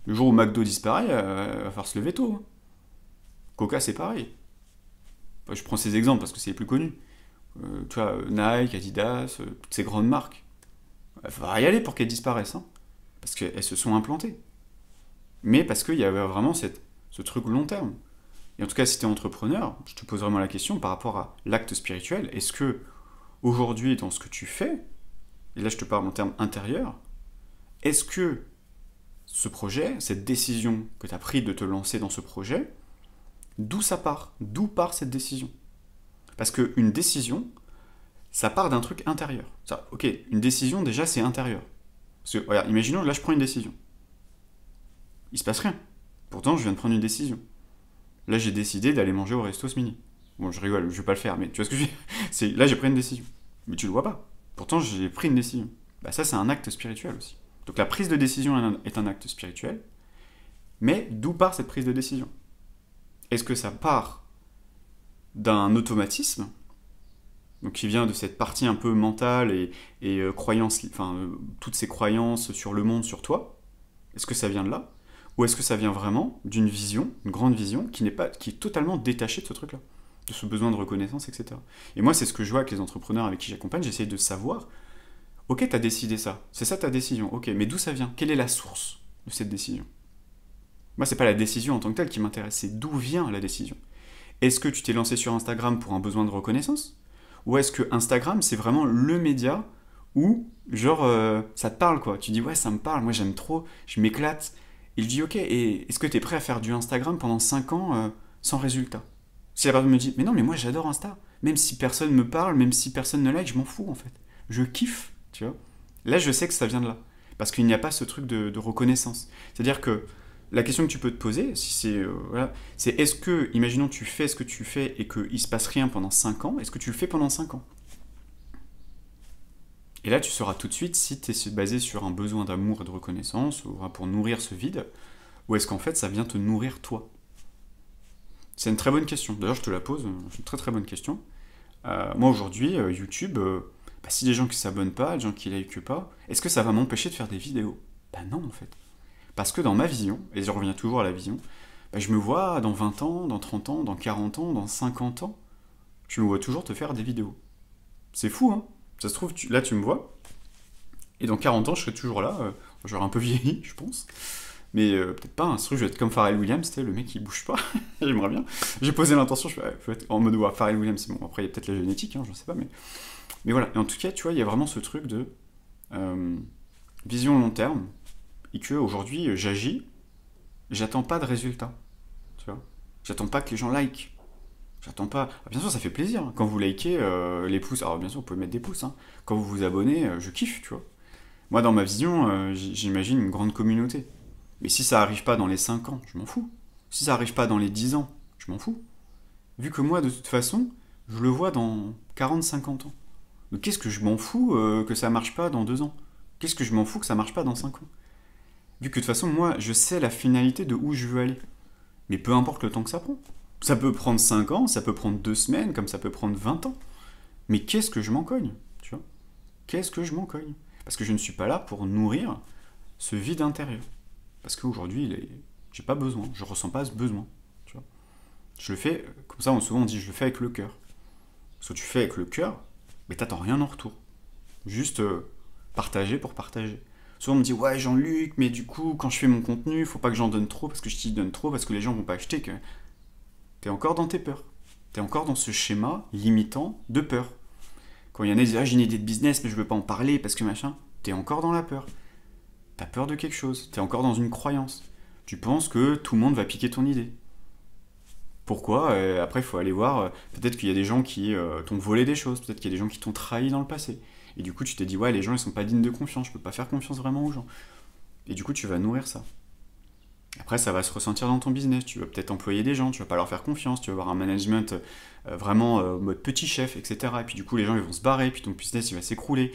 Le jour où McDo disparaît, va falloir se lever tôt. Hein. Coca, c'est pareil. Enfin, je prends ces exemples parce que c'est les plus connus. Tu vois, Nike, Adidas, toutes ces grandes marques. Il faudra y aller pour qu'elles disparaissent, hein, parce qu'elles se sont implantées. Mais parce qu'il y avait vraiment ce truc long terme. Et en tout cas, si tu es entrepreneur, je te pose vraiment la question par rapport à l'acte spirituel. Est-ce que, aujourd'hui, dans ce que tu fais, et là je te parle en termes intérieurs, est-ce que ce projet, cette décision que tu as prise de te lancer dans ce projet, d'où ça part? D'où part cette décision? Parce qu'une décision, ça part d'un truc intérieur. Ça, ok, une décision déjà c'est intérieur. Parce que, regarde, imaginons, là je prends une décision. Il se passe rien. Pourtant je viens de prendre une décision. Là j'ai décidé d'aller manger au resto ce midi. Bon, je rigole, je vais pas le faire, mais tu vois ce que je veux dire? Là j'ai pris une décision. Mais tu le vois pas. Pourtant j'ai pris une décision. Bah ça c'est un acte spirituel aussi. Donc la prise de décision est un acte spirituel, mais d'où part cette prise de décision? Est-ce que ça part d'un automatisme, donc qui vient de cette partie un peu mentale et croyance, enfin toutes ces croyances sur le monde, sur toi? Est-ce que ça vient de là? Ou est-ce que ça vient vraiment d'une vision, une grande vision, qui est totalement détachée de ce truc-là, de ce besoin de reconnaissance, etc. Et moi, c'est ce que je vois avec les entrepreneurs avec qui j'accompagne, j'essaie de savoir, ok, t'as décidé ça, c'est ça ta décision, ok, mais d'où ça vient? Quelle est la source de cette décision? Moi, c'est pas la décision en tant que telle qui m'intéresse, c'est d'où vient la décision. Est-ce que tu t'es lancé sur Instagram pour un besoin de reconnaissance? Ou est-ce que Instagram, c'est vraiment le média où, genre, ça te parle, quoi? Tu dis, ouais, ça me parle, moi j'aime trop, je m'éclate. Et je dis, ok, et est-ce que t'es prêt à faire du Instagram pendant 5 ans sans résultat? Si la personne me dit, mais non, mais moi j'adore Insta. Même si personne me parle, même si personne ne like, je m'en fous en fait. Je kiffe, tu vois. Là, je sais que ça vient de là. Parce qu'il n'y a pas ce truc de reconnaissance. C'est-à-dire que la question que tu peux te poser, si c'est, voilà, c'est est-ce que, imaginons tu fais ce que tu fais et qu'il se passe rien pendant 5 ans, est-ce que tu le fais pendant 5 ans? Et là, tu sauras tout de suite si tu es basé sur un besoin d'amour et de reconnaissance, ou pour nourrir ce vide, ou est-ce qu'en fait ça vient te nourrir toi? C'est une très bonne question. D'ailleurs, je te la pose, c'est une très très bonne question. Moi aujourd'hui, YouTube, bah, si des gens qui s'abonnent pas, des gens qui likent pas, est-ce que ça va m'empêcher de faire des vidéos? Bah non en fait. Parce que dans ma vision, et je reviens toujours à la vision, bah, je me vois dans 20 ans, dans 30 ans, dans 40 ans, dans 50 ans, je me vois toujours te faire des vidéos. C'est fou, hein? Ça se trouve, là tu me vois, et dans 40 ans je serai toujours là, j'aurai un peu vieilli, je pense. Mais peut-être pas, hein, ça se trouve, je vais être comme Pharrell Williams, c'était le mec qui bouge pas, j'aimerais bien. J'ai posé l'intention, je vais être en mode, ouais, Pharrell Williams, c'est bon, après il y a peut-être la génétique, hein, je sais pas, mais voilà. Et en tout cas, tu vois, il y a vraiment ce truc de vision long terme, et que aujourd'hui j'agis, j'attends pas de résultat, tu vois. J'attends pas que les gens like. J'attends pas. Ah, bien sûr, ça fait plaisir, hein. Quand vous likez les pouces, alors bien sûr, vous pouvez mettre des pouces, hein. Quand vous vous abonnez, je kiffe, tu vois. Moi, dans ma vision, j'imagine une grande communauté. Mais si ça arrive pas dans les 5 ans, je m'en fous. Si ça arrive pas dans les 10 ans, je m'en fous. Vu que moi, de toute façon, je le vois dans 40-50 ans. Donc qu'est-ce que je m'en fous que ça marche pas dans 2 ans? Qu'est-ce que je m'en fous que ça marche pas dans 5 ans? Vu que de toute façon, moi, je sais la finalité de où je veux aller. Mais peu importe le temps que ça prend. Ça peut prendre 5 ans, ça peut prendre 2 semaines, comme ça peut prendre 20 ans. Mais qu'est-ce que je m'en cogne, tu vois? Qu'est-ce que je m'en cogne? Parce que je ne suis pas là pour nourrir ce vide intérieur. Parce qu'aujourd'hui, j'ai pas besoin, je ressens pas ce besoin, tu vois? Je le fais, comme ça, souvent on dit, je le fais avec le cœur. Ce que tu fais avec le cœur, mais t'attends rien en retour. Juste partager pour partager. Souvent on me dit, ouais Jean-Luc, mais du coup, quand je fais mon contenu, faut pas que j'en donne trop, parce que je t'y donne trop, parce que les gens vont pas acheter, que t'es encore dans tes peurs. T'es encore dans ce schéma limitant de peur. Quand il y en a qui disent, ah j'ai une idée de business, mais je veux pas en parler, parce que machin, t'es encore dans la peur. T'as peur de quelque chose, t'es encore dans une croyance. Tu penses que tout le monde va piquer ton idée. Pourquoi? Après, il faut aller voir, peut-être qu'il y a des gens qui t'ont volé des choses, peut-être qu'il y a des gens qui t'ont trahi dans le passé. Et du coup, tu t'es dit, ouais, les gens, ils sont pas dignes de confiance, je peux pas faire confiance vraiment aux gens. Et du coup, tu vas nourrir ça. Après, ça va se ressentir dans ton business. Tu vas peut-être employer des gens, tu vas pas leur faire confiance, tu vas avoir un management vraiment mode petit chef, etc. Et puis du coup, les gens, ils vont se barrer, puis ton business, il va s'écrouler.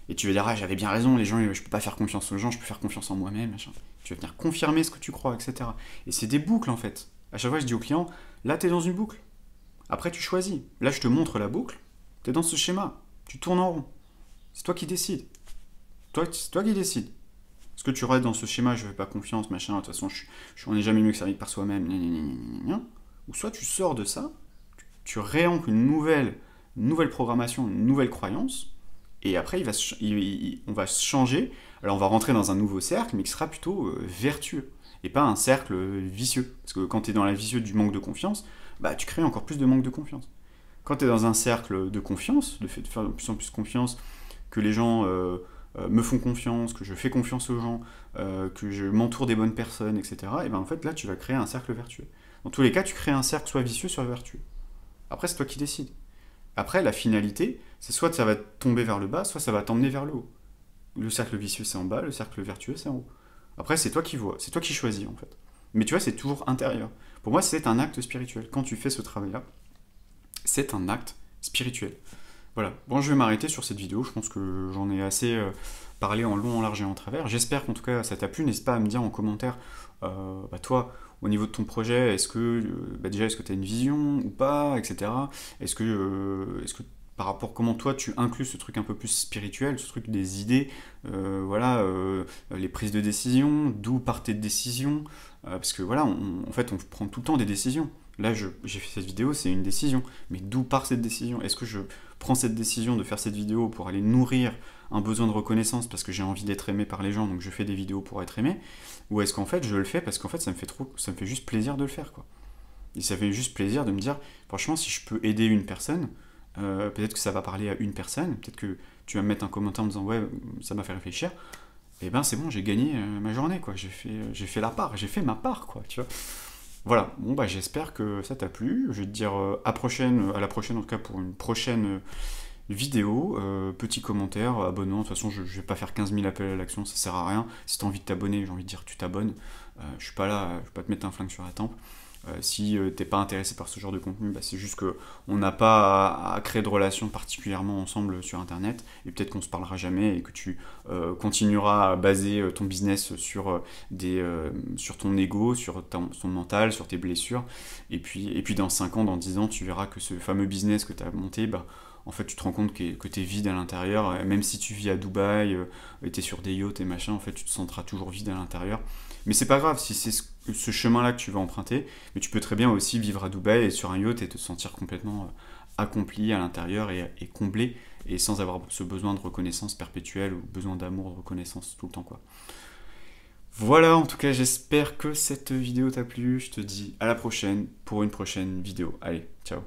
Et tu vas dire, ah, j'avais bien raison, les gens, je peux pas faire confiance aux gens, je peux faire confiance en moi-même, machin. Tu vas venir confirmer ce que tu crois, etc. Et c'est des boucles, en fait. À chaque fois, je dis au client, là, t'es dans une boucle. Après, tu choisis. Là, je te montre la boucle. T'es dans ce schéma. Tu tournes en rond. C'est toi qui décides. C'est toi qui décides. Est-ce que tu restes dans ce schéma, je fais pas confiance, machin, de toute façon, on n'est jamais mieux que servi par soi-même, ou soit tu sors de ça, tu réancres une nouvelle programmation, une nouvelle croyance, et après, on va changer. Alors, on va rentrer dans un nouveau cercle, mais qui sera plutôt vertueux, et pas un cercle vicieux. Parce que quand tu es dans la vicieux du manque de confiance, bah, tu crées encore plus de manque de confiance. Quand tu es dans un cercle de confiance, le fait de faire de plus en plus confiance, que les gens me font confiance, que je fais confiance aux gens, que je m'entoure des bonnes personnes, etc., et ben en fait là tu vas créer un cercle vertueux. Dans tous les cas, tu crées un cercle soit vicieux, soit vertueux. Après, c'est toi qui décides. Après, la finalité, c'est soit ça va tomber vers le bas, soit ça va t'emmener vers le haut. Le cercle vicieux, c'est en bas, le cercle vertueux, c'est en haut. Après, c'est toi qui vois, c'est toi qui choisis, en fait. Mais tu vois, c'est toujours intérieur. Pour moi, c'est un acte spirituel. Quand tu fais ce travail-là, c'est un acte spirituel. Voilà. Bon, je vais m'arrêter sur cette vidéo. Je pense que j'en ai assez parlé en long, en large et en travers. J'espère qu'en tout cas, ça t'a plu. N'hésite pas à me dire en commentaire, toi, au niveau de ton projet, est-ce que déjà est-ce que tu as une vision ou pas, etc. Est-ce que par rapport à comment toi tu inclus ce truc un peu plus spirituel, ce truc des idées, les prises de décision, d'où partent tes décisions, parce que voilà, en fait on prend tout le temps des décisions. Là j'ai fait cette vidéo, c'est une décision, mais d'où part cette décision? Est-ce que je prends cette décision de faire cette vidéo pour aller nourrir un besoin de reconnaissance parce que j'ai envie d'être aimé par les gens, donc je fais des vidéos pour être aimé, ou est-ce qu'en fait je le fais parce qu'en fait ça me fait juste plaisir de le faire, quoi. Et ça fait juste plaisir de me dire, franchement, si je peux aider une personne, peut-être que ça va parler à une personne, peut-être que tu vas me mettre un commentaire en me disant ouais, ça m'a fait réfléchir, et ben c'est bon, j'ai gagné ma journée, quoi. J'ai fait la part, j'ai fait ma part, quoi, tu vois. Voilà, bon bah j'espère que ça t'a plu. Je vais te dire à la prochaine en tout cas pour une prochaine vidéo, petit commentaire, abonnement. De toute façon, je vais pas faire 15 000 appels à l'action, ça sert à rien. Si t'as envie de t'abonner, j'ai envie de dire tu t'abonnes. Je suis pas là, je vais pas te mettre un flingue sur la tempe. Si t'es pas intéressé par ce genre de contenu, bah, c'est juste que on n'a pas à créer de relations particulièrement ensemble sur internet, et peut-être qu'on se parlera jamais et que tu continueras à baser ton business sur ton ego, sur ton mental, sur tes blessures, et puis dans 5 ans, dans 10 ans, tu verras que ce fameux business que tu as monté, bah, en fait, tu te rends compte que tu es vide à l'intérieur, même si tu vis à Dubaï, et tu es sur des yachts et machin, en fait, tu te sentiras toujours vide à l'intérieur. Mais c'est pas grave si c'est ce chemin-là que tu vas emprunter, mais tu peux très bien aussi vivre à Dubaï et sur un yacht et te sentir complètement accompli à l'intérieur et comblé, et sans avoir ce besoin de reconnaissance perpétuelle ou besoin d'amour, de reconnaissance tout le temps, quoi. Voilà, en tout cas, j'espère que cette vidéo t'a plu. Je te dis à la prochaine pour une prochaine vidéo. Allez, ciao.